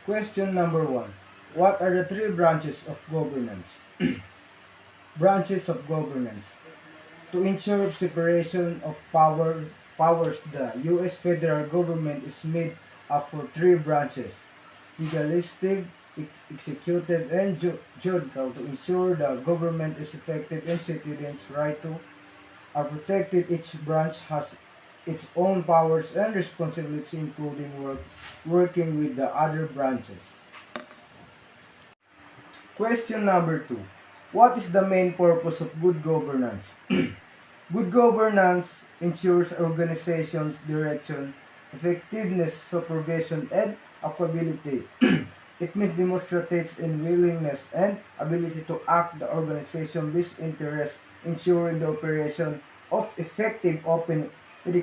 Question number 1. What are the three branches of governance? Branches of governance. To ensure separation of powers, the U.S. federal government is made up for three branches: legislative, executive, and judicial. To ensure the government is effective and citizens' right to are protected, each branch has its own powers and responsibilities, including working with the other branches. Question number 2. What is the main purpose of good governance? Good governance ensures organization's direction, effectiveness, supervision, and accountability. It means demonstrates in willingness and ability to act the organization's best interest, ensuring the operation of effective, open, ethical